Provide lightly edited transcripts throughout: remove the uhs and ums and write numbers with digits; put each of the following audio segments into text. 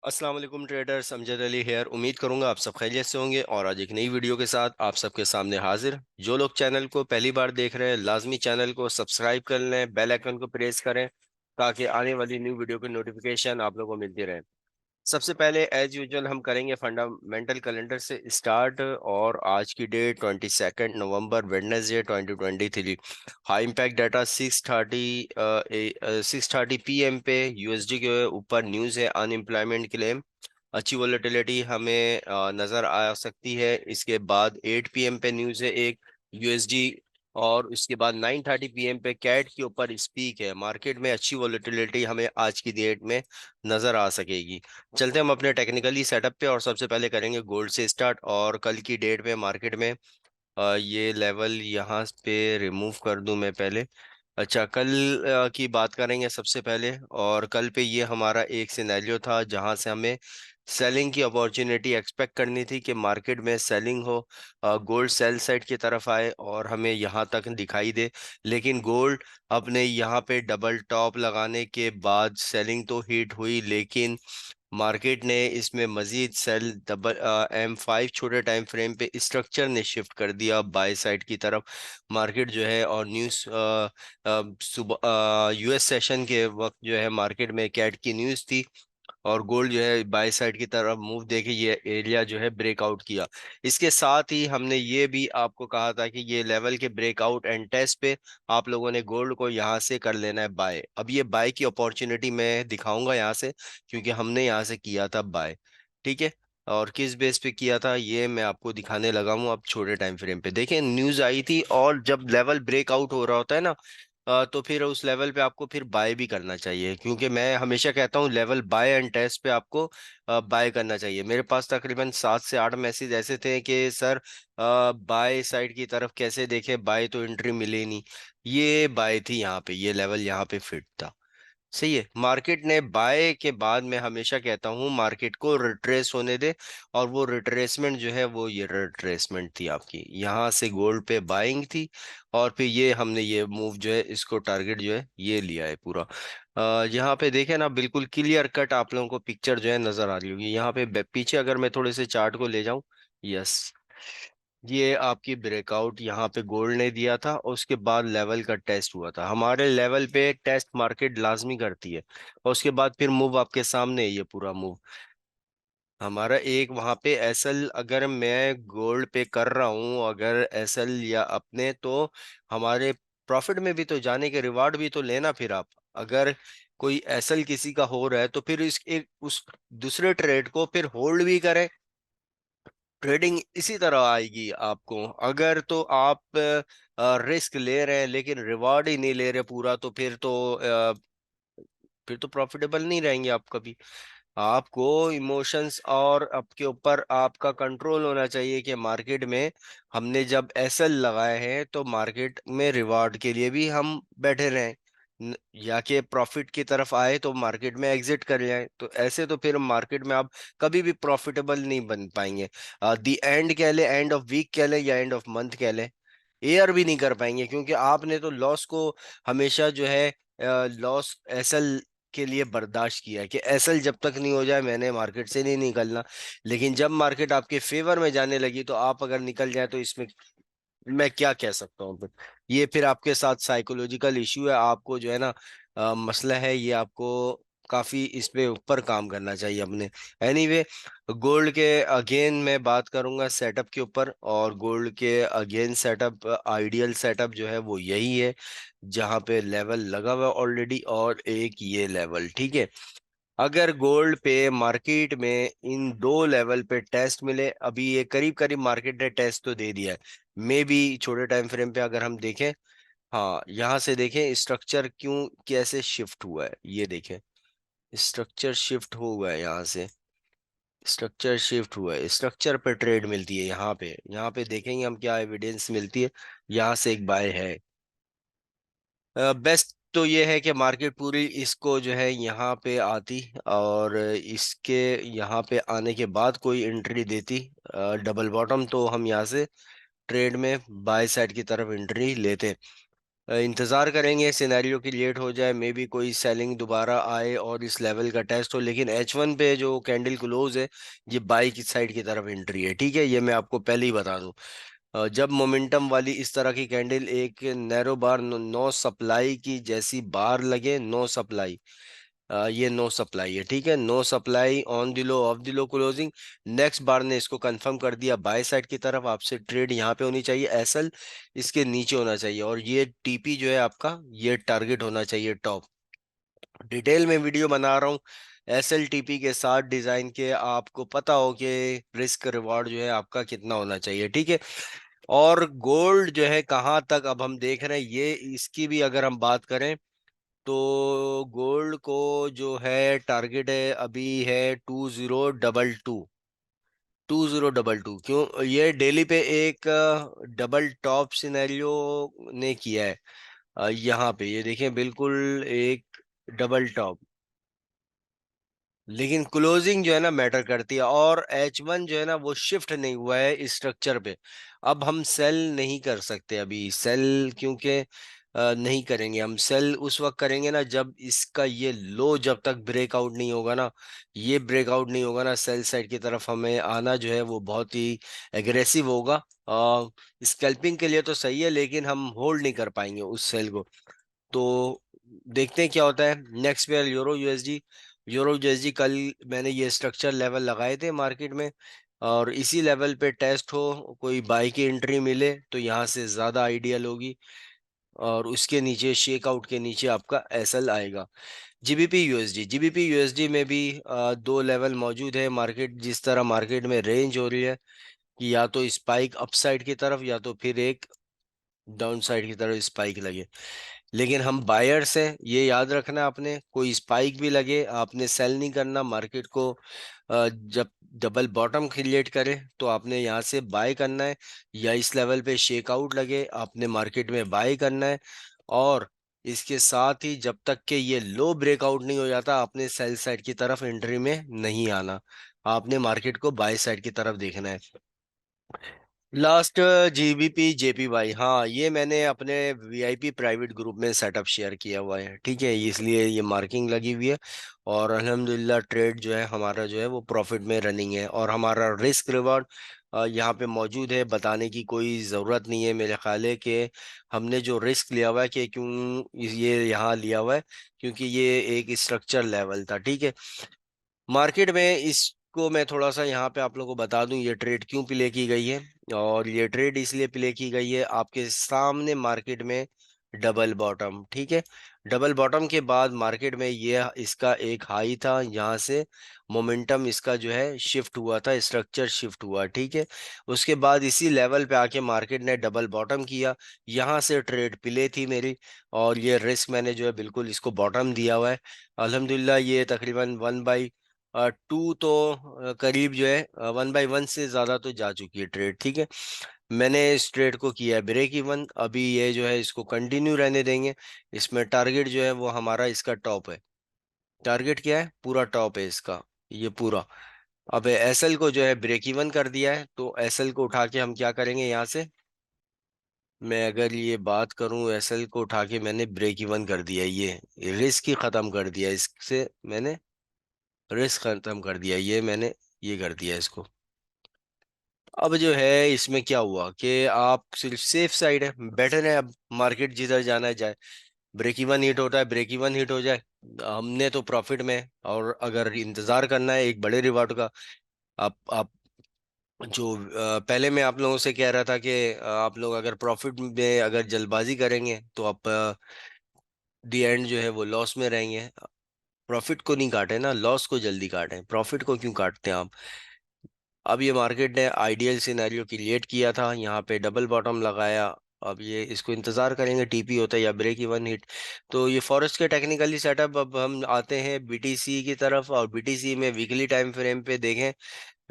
अस्सलाम वालेकुम traders, Amjad Ali hair. उम्मीद करूंगा आप सब खैरियत से होंगे और आज एक नई वीडियो के साथ आप सबके सामने हाजिर। जो लोग चैनल को पहली बार देख रहे हैं लाजमी चैनल को सब्सक्राइब कर लें, बेल आइकन को प्रेस करें ताकि आने वाली न्यू वीडियो की नोटिफिकेशन आप लोगों को मिलती रहे। सबसे पहले एज यूजुअल हम करेंगे फंडामेंटल कैलेंडर से स्टार्ट और आज की डेट 22 नवंबर Wednesday 2023। High impact data 6:30 PM पे यूएसडी के ऊपर न्यूज़ है अनएम्प्लॉयमेंट क्लेम। अच्छी वोलेटिलिटी हमें नज़र आ सकती है। इसके बाद 8 PM पे न्यूज़ है एक यूएसडी। और उसके बाद 9:30 PM पे कैट के ऊपर स्पीक है। मार्केट में अच्छी वोलेटिलिटी हमें आज की डेट में नज़र आ सकेगी। चलते हम अपने टेक्निकली सेटअप पे और सबसे पहले करेंगे गोल्ड से स्टार्ट। और कल की डेट में मार्केट में ये लेवल यहाँ पे रिमूव कर दूं मैं पहले। अच्छा, कल की बात करेंगे सबसे पहले। और कल पे ये हमारा एक सिनेरियो था जहां से हमें सेलिंग की अपॉर्चुनिटी एक्सपेक्ट करनी थी कि मार्केट में सेलिंग हो, गोल्ड सेल साइड की तरफ आए और हमें यहाँ तक दिखाई दे। लेकिन गोल्ड अपने यहाँ पे डबल टॉप लगाने के बाद सेलिंग तो हिट हुई, लेकिन मार्केट ने इसमें मजीद सेल डबल M5 छोटे टाइम फ्रेम पे स्ट्रक्चर ने शिफ्ट कर दिया बाय साइड की तरफ। मार्केट जो है और न्यूज़ सुबह यूएस सेशन के वक्त जो है मार्केट में कैट की न्यूज़ थी और गोल्ड जो है बाय साइड की तरफ मूव देके ये एरिया जो है ब्रेकआउट किया। इसके साथ ही हमने ये भी आपको कहा था कि ये लेवल के ब्रेकआउट एंड टेस्ट पे आप लोगों ने गोल्ड को यहाँ से कर लेना है बाय। अब ये बाय की अपॉर्चुनिटी मैं दिखाऊंगा यहाँ से, क्योंकि हमने यहाँ से किया था बाय। ठीक है। और किस बेस पे किया था ये मैं आपको दिखाने लगा हूँ। अब छोटे टाइम फ्रेम पे देखें, न्यूज आई थी और जब लेवल ब्रेकआउट हो रहा होता है ना, तो फिर उस लेवल पे आपको फिर बाय भी करना चाहिए, क्योंकि मैं हमेशा कहता हूँ लेवल बाय एंड टेस्ट पे आपको बाय करना चाहिए। मेरे पास तकरीबन 7 से 8 मैसेज ऐसे थे कि सर बाय साइड की तरफ कैसे देखें, बाय तो एंट्री मिली नहीं। ये बाय थी यहाँ पे, ये लेवल यहाँ पे फिट था। सही है। मार्केट ने बाय के बाद मैं हमेशा कहता हूँ मार्केट को रिट्रेस होने दे। और वो रिट्रेसमेंट जो है वो ये रिट्रेसमेंट थी आपकी, यहाँ से गोल्ड पे बाइंग थी। और फिर ये हमने ये मूव जो है इसको टारगेट जो है ये लिया है पूरा। यहाँ पे देखें ना, बिल्कुल क्लियर कट आप लोगों को पिक्चर जो है नजर आ रही होगी। यहाँ पे पीछे अगर मैं थोड़े से चार्ट को ले जाऊं, यस, ये आपकी ब्रेकआउट यहाँ पे गोल्ड ने दिया था और उसके बाद लेवल का टेस्ट हुआ था। हमारे लेवल पे टेस्ट मार्केट लाजमी करती है और उसके बाद फिर मूव आपके सामने है, ये पूरा मूव हमारा एक वहां पे एसएल अगर मैं गोल्ड पे कर रहा हूँ, अगर एसएल या अपने, तो हमारे प्रॉफिट में भी तो जाने के रिवार्ड भी तो लेना। फिर आप अगर कोई एसएल किसी का हो रहा है तो फिर इस एक उस दूसरे ट्रेड को फिर होल्ड भी करें। ट्रेडिंग इसी तरह आएगी आपको। अगर तो आप रिस्क ले रहे हैं लेकिन रिवार्ड ही नहीं ले रहे पूरा, तो फिर तो प्रॉफिटेबल नहीं रहेंगे आप कभी। आपको इमोशंस और आपके ऊपर आपका कंट्रोल होना चाहिए कि मार्केट में हमने जब एसएल लगाए हैं तो मार्केट में रिवार्ड के लिए भी हम बैठे रहें, या कि प्रॉफिट की तरफ आए तो मार्केट में एग्जिट कर जाए। तो ऐसे तो फिर मार्केट में आप कभी भी प्रॉफिटेबल नहीं बन पाएंगे। दी एंड कह ले, एंड ऑफ वीक कह ले या एंड ऑफ मंथ कह ले, एयर भी नहीं कर पाएंगे, क्योंकि आपने तो लॉस को हमेशा जो है लॉस एसएल के लिए बर्दाश्त किया है कि एसएल जब तक नहीं हो जाए मैंने मार्केट से नहीं निकलना। लेकिन जब मार्केट आपके फेवर में जाने लगी तो आप अगर निकल जाए तो इसमें मैं क्या कह सकता हूँ फिर। ये फिर आपके साथ साइकोलॉजिकल इश्यू है, आपको जो है ना मसला है ये, आपको काफी इस पे ऊपर काम करना चाहिए अपने। एनीवे, गोल्ड के अगेन मैं बात करूंगा सेटअप के ऊपर। और गोल्ड के अगेन सेटअप, आइडियल सेटअप जो है वो यही है जहाँ पे लेवल लगा हुआ ऑलरेडी और एक ये लेवल। ठीक है। अगर गोल्ड पे मार्केट में इन दो लेवल पे टेस्ट मिले, अभी ये करीब करीब मार्केट ने टेस्ट तो दे दिया है, मे बी छोटे टाइम फ्रेम पे अगर हम देखें, हाँ यहाँ से देखें स्ट्रक्चर क्यों कैसे शिफ्ट हुआ है, ये देखें स्ट्रक्चर शिफ्ट हुआ है यहाँ से। स्ट्रक्चर शिफ्ट हुआ है, स्ट्रक्चर पे ट्रेड मिलती है यहाँ पे। यहाँ पे देखेंगे हम क्या एविडेंस मिलती है। यहाँ से एक बाय है। बेस्ट तो ये है कि मार्केट पूरी इसको जो है यहाँ पे आती और इसके यहाँ पे आने के बाद कोई एंट्री देती डबल बॉटम, तो हम यहाँ से ट्रेड में बाय साइड की तरफ एंट्री लेते। इंतजार करेंगे सिनेरियो की लेट हो जाए, मे बी कोई सेलिंग दोबारा आए और इस लेवल का टेस्ट हो। लेकिन H1 पे जो कैंडल क्लोज है, ये बाई की साइड की तरफ एंट्री है, ठीक है, ये मैं आपको पहले ही बता दूं। जब मोमेंटम वाली इस तरह की कैंडल एक नैरो बार, नो सप्लाई की जैसी बार लगे, नो सप्लाई, ये नो सप्लाई है, ठीक है, no supply on the low of the low closing. Next bar ने इसको कंफर्म कर दिया बाय साइड की तरफ, आपसे ट्रेड यहाँ पे होनी चाहिए, एसएल इसके नीचे होना चाहिए, और ये टीपी जो है आपका, ये टारगेट होना चाहिए टॉप। डिटेल में वीडियो बना रहा हूँ एसएल टीपी के साथ डिजाइन के, आपको पता हो कि रिस्क रिवॉर्ड जो है आपका कितना होना चाहिए, ठीक है। और गोल्ड जो है कहाँ तक अब हम देख रहे हैं, ये इसकी भी अगर हम बात करें तो गोल्ड को जो है टारगेट है अभी है 2022, 2022। क्यों, ये डेली पे एक डबल टॉप सिनेरियो ने किया है। यहाँ पे ये देखें, बिल्कुल एक डबल टॉप, लेकिन क्लोजिंग जो है ना मैटर करती है। और H1 जो है ना वो शिफ्ट नहीं हुआ है इस स्ट्रक्चर पे। अब हम सेल नहीं कर सकते अभी, सेल क्योंकि नहीं करेंगे हम। सेल उस वक्त करेंगे ना जब इसका ये लो, जब तक ब्रेकआउट नहीं होगा ना, ये ब्रेकआउट नहीं होगा ना, सेल साइड की तरफ हमें आना जो है वो बहुत ही एग्रेसिव होगा। स्कैल्पिंग के लिए तो सही है, लेकिन हम होल्ड नहीं कर पाएंगे उस सेल को। तो देखते हैं क्या होता है। Next pair euro USD. Euro USD कल मैंने ये स्ट्रक्चर लेवल लगाए थे मार्केट में, और इसी लेवल पे टेस्ट हो, कोई बाई की एंट्री मिले तो यहाँ से ज़्यादा आइडियल होगी, और उसके नीचे शेक आउट के नीचे आपका एसएल आएगा। जीबीपी यूएसडी, जीबीपी यूएसडी में भी दो लेवल मौजूद है। मार्केट जिस तरह मार्केट में रेंज हो रही है कि या तो स्पाइक अपसाइड की तरफ, या तो फिर एक डाउन साइड की तरफ स्पाइक लगे। लेकिन हम बायर्स हैं, ये याद रखना आपने, कोई स्पाइक भी लगे आपने सेल नहीं करना मार्केट को। जब डबल बॉटम क्रिएट करे तो आपने यहाँ से बाय करना है, या इस लेवल पे शेक आउट लगे आपने मार्केट में बाय करना है। और इसके साथ ही जब तक कि ये लो ब्रेकआउट नहीं हो जाता, आपने सेल साइड की तरफ एंट्री में नहीं आना, आपने मार्केट को बाय साइड की तरफ देखना है। लास्ट जीबीपी जेपीवाई, हाँ ये मैंने अपने वीआईपी प्राइवेट ग्रुप में सेटअप शेयर किया हुआ है, ठीक है, इसलिए ये मार्किंग लगी हुई है। और अल्हम्दुलिल्लाह ट्रेड जो है हमारा जो है वो प्रॉफिट में रनिंग है, और हमारा रिस्क रिवॉर्ड यहाँ पे मौजूद है, बताने की कोई ज़रूरत नहीं है मेरे ख्याल है कि हमने जो रिस्क लिया हुआ है, कि क्यों ये यहाँ लिया हुआ है, क्योंकि ये एक स्ट्रक्चर लेवल था, ठीक है। मार्केट में इसको मैं थोड़ा सा यहाँ पे आप लोगों को बता दूं, ये ट्रेड क्यों प्ले की गई है। और ये ट्रेड इसलिए प्ले की गई है, आपके सामने मार्केट में डबल बॉटम, ठीक है, डबल बॉटम के बाद मार्केट में ये इसका एक हाई था, यहाँ से मोमेंटम इसका जो है शिफ्ट हुआ था, स्ट्रक्चर शिफ्ट हुआ, ठीक है। उसके बाद इसी लेवल पे आके मार्केट ने डबल बॉटम किया, यहाँ से ट्रेड प्ले थी मेरी, और ये रिस्क मैंने जो है बिल्कुल इसको बॉटम दिया हुआ है। अल्हम्दुलिल्लाह ये तकरीबन 1/2 तो करीब जो है 1/1 से ज़्यादा तो जा चुकी है ट्रेड, ठीक है। मैंने इस ट्रेड को किया है ब्रेक इवन, अभी ये जो है इसको कंटिन्यू रहने देंगे। इसमें टारगेट जो है वो हमारा इसका टॉप है। टारगेट क्या है, पूरा टॉप है इसका, ये पूरा। अब एसएल को जो है ब्रेक इवन कर दिया है, तो एसएल को उठा के हम क्या करेंगे यहाँ से। मैं अगर ये बात करूं, एसएल को उठा के मैंने ब्रेक इवन कर दिया है, ये रिस्क ही खत्म कर दिया है, इससे मैंने रिस्क खत्म कर दिया, ये मैंने ये कर दिया इसको। अब जो है इसमें क्या हुआ कि आप सिर्फ सेफ साइड है, बेटर है, अब मार्केट जिधर जाना है जाए। ब्रेक इवन हिट होता है, ब्रेक इवन हिट हो जाए, हमने तो प्रॉफिट में है। और अगर इंतजार करना है एक बड़े रिवॉर्ड का, आप जो पहले मैं आप लोगों से कह रहा था कि आप लोग अगर प्रॉफिट में अगर जल्दबाजी करेंगे तो आप दी एंड जो है वो लॉस में रहेंगे। प्रॉफिट को नहीं काटे ना, लॉस को जल्दी काटें, प्रॉफिट को क्यों काटते हैं आप। अब ये मार्केट ने आइडियल सिनेरियो क्रिएट किया था, यहाँ पे डबल बॉटम लगाया। अब ये इसको इंतजार करेंगे टीपी होता है या ब्रेक इवन हिट। तो ये फॉरेस्ट के टेक्निकली सेटअप, अब हम आते हैं बीटीसी की तरफ, और बीटीसी में वीकली टाइम फ्रेम पे देखें।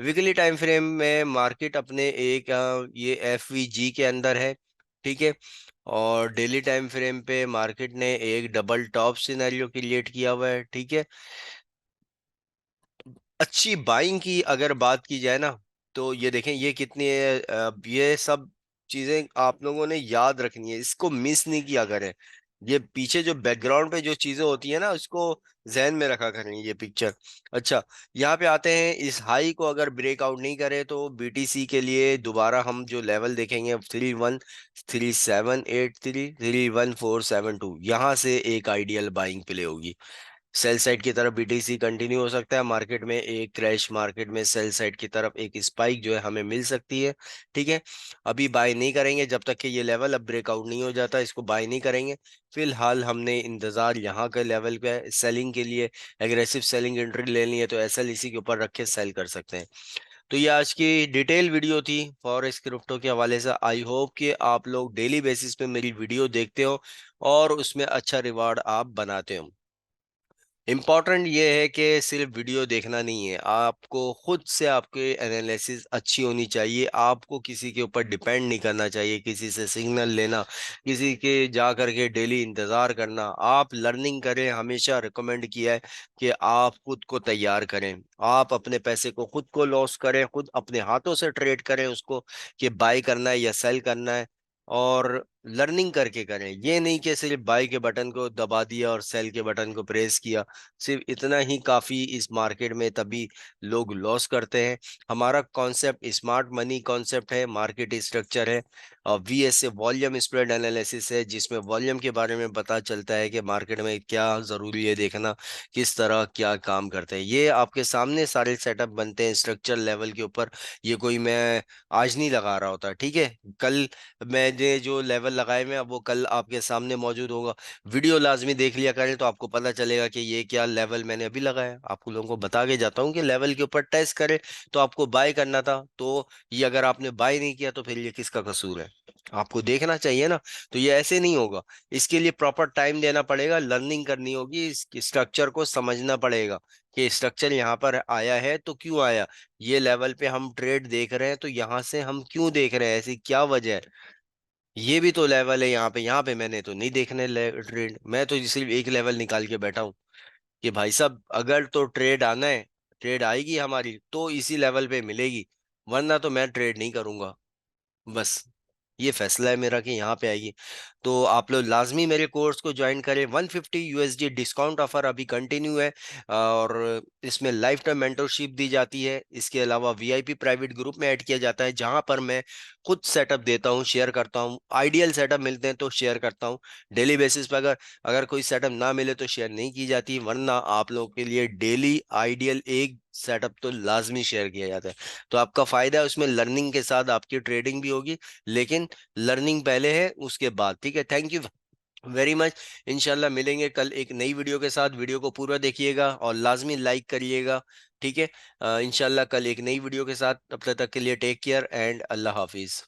वीकली टाइम फ्रेम में मार्केट अपने एक ये एफवीजी के अंदर है, ठीक है। और डेली टाइम फ्रेम पे मार्केट ने एक डबल टॉप सिनेरियो क्रिएट किया हुआ है, ठीक है। अच्छी बाइंग की अगर बात की जाए ना, तो ये देखें ये कितनी है, ये सब चीजें आप लोगों ने याद रखनी है, इसको मिस नहीं किया करें। ये पीछे जो बैकग्राउंड पे जो चीजें होती है ना, उसको जहन में रखा करें ये पिक्चर। अच्छा, यहाँ पे आते हैं, इस हाई को अगर ब्रेकआउट नहीं करे तो बीटीसी के लिए दोबारा हम जो लेवल देखेंगे 313783 31472, यहाँ से एक आइडियल बाइंग प्ले होगी। सेल साइड की तरफ बीटीसी कंटिन्यू हो सकता है, मार्केट में एक क्रैश, मार्केट में सेल साइड की तरफ एक स्पाइक जो है हमें मिल सकती है। ठीक है, अभी बाय नहीं करेंगे जब तक कि ये लेवल अब ब्रेकआउट नहीं हो जाता, इसको बाय नहीं करेंगे। फिलहाल हमने इंतजार यहाँ के लेवल पे सेलिंग के लिए, एग्रेसिव सेलिंग एंट्री लेनी है तो एसएल इसी के ऊपर रख के सेल कर सकते हैं। तो ये आज की डिटेल वीडियो थी फॉरेक्स क्रिप्टो के हवाले से। आई होप कि आप लोग डेली बेसिस पे मेरी वीडियो देखते हो और उसमें अच्छा रिवार्ड आप बनाते हो। इम्पॉर्टेंट ये है कि सिर्फ वीडियो देखना नहीं है, आपको खुद से आपके एनालिसिस अच्छी होनी चाहिए। आपको किसी के ऊपर डिपेंड नहीं करना चाहिए, किसी से सिग्नल लेना, किसी के जा करके डेली इंतज़ार करना। आप लर्निंग करें, हमेशा रिकमेंड किया है कि आप खुद को तैयार करें। आप अपने पैसे को खुद को लॉस करें, खुद अपने हाथों से ट्रेड करें उसको, कि बाई करना है या सेल करना है। और लर्निंग करके करें, ये नहीं कि सिर्फ बाई के बटन को दबा दिया और सेल के बटन को प्रेस किया, सिर्फ इतना ही काफी इस मार्केट में, तभी लोग लॉस करते हैं। हमारा कॉन्सेप्ट स्मार्ट मनी कॉन्सेप्ट है, मार्केट स्ट्रक्चर है, वीएसए वॉल्यूम स्प्रेड एनालिसिस है, जिसमें वॉल्यूम के बारे में पता चलता है कि मार्केट में क्या जरूरी है देखना, किस तरह क्या काम करते हैं। ये आपके सामने सारे सेटअप बनते हैं स्ट्रक्चर लेवल के ऊपर। ये कोई मैं आज नहीं लगा रहा होता, ठीक है। कल मैंने जो लेवल लगाए में, अब वो कल आपके सामने मौजूद होगा। वीडियो लाजमी देख लिया करें तो आपको पता चलेगा कि ये क्या लेवल मैंने अभी लगाया। आपको लोगों को बता के जाता हूँ कि लेवल के ऊपर टेस्ट करें, तो आपको बाय करना था, तो ये अगर आपने बाय नहीं किया तो फिर ये किसका कसूर है? आपको देखना चाहिए ना। तो ये ऐसे नहीं होगा, इसके लिए प्रॉपर टाइम देना पड़ेगा, लर्निंग करनी होगी, इस स्ट्रक्चर को समझना पड़ेगा कि स्ट्रक्चर यहाँ पर आया है तो क्यों आया। ये लेवल पे हम ट्रेड देख रहे हैं तो यहाँ से हम क्यों देख रहे हैं, ऐसी क्या वजह है। ये भी तो लेवल है यहाँ पे मैंने तो नहीं देखने ट्रेड, मैं तो सिर्फ एक लेवल निकाल के बैठा हूँ कि भाई साहब अगर तो ट्रेड आना है, ट्रेड आएगी हमारी तो इसी लेवल पे मिलेगी, वरना तो मैं ट्रेड नहीं करूंगा। बस ये फैसला है मेरा कि यहाँ पे आएगी। तो आप लोग लाजमी मेरे कोर्स को ज्वाइन करें। 150 USD डिस्काउंट ऑफर अभी कंटिन्यू है, और इसमें लाइफ टाइम मेंटरशिप दी जाती है। इसके अलावा वीआईपी प्राइवेट ग्रुप में ऐड किया जाता है, जहां पर मैं खुद सेटअप देता हूँ, शेयर करता हूँ। आइडियल सेटअप मिलते हैं तो शेयर करता हूँ डेली बेसिस पर। अगर अगर कोई सेटअप ना मिले तो शेयर नहीं की जाती, वरना आप लोगों के लिए डेली आइडियल एक सेटअप तो लाजमी शेयर किया जाता है। तो आपका फायदा है उसमें, लर्निंग के साथ आपकी ट्रेडिंग भी होगी, लेकिन लर्निंग पहले है उसके बाद। ठीक है, थैंक यू वेरी मच। इंशाल्लाह मिलेंगे कल एक नई वीडियो के साथ। वीडियो को पूरा देखिएगा और लाजमी लाइक करिएगा। ठीक है, इंशाल्लाह कल एक नई वीडियो के साथ। तब तक के लिए take care and Allah Hafiz.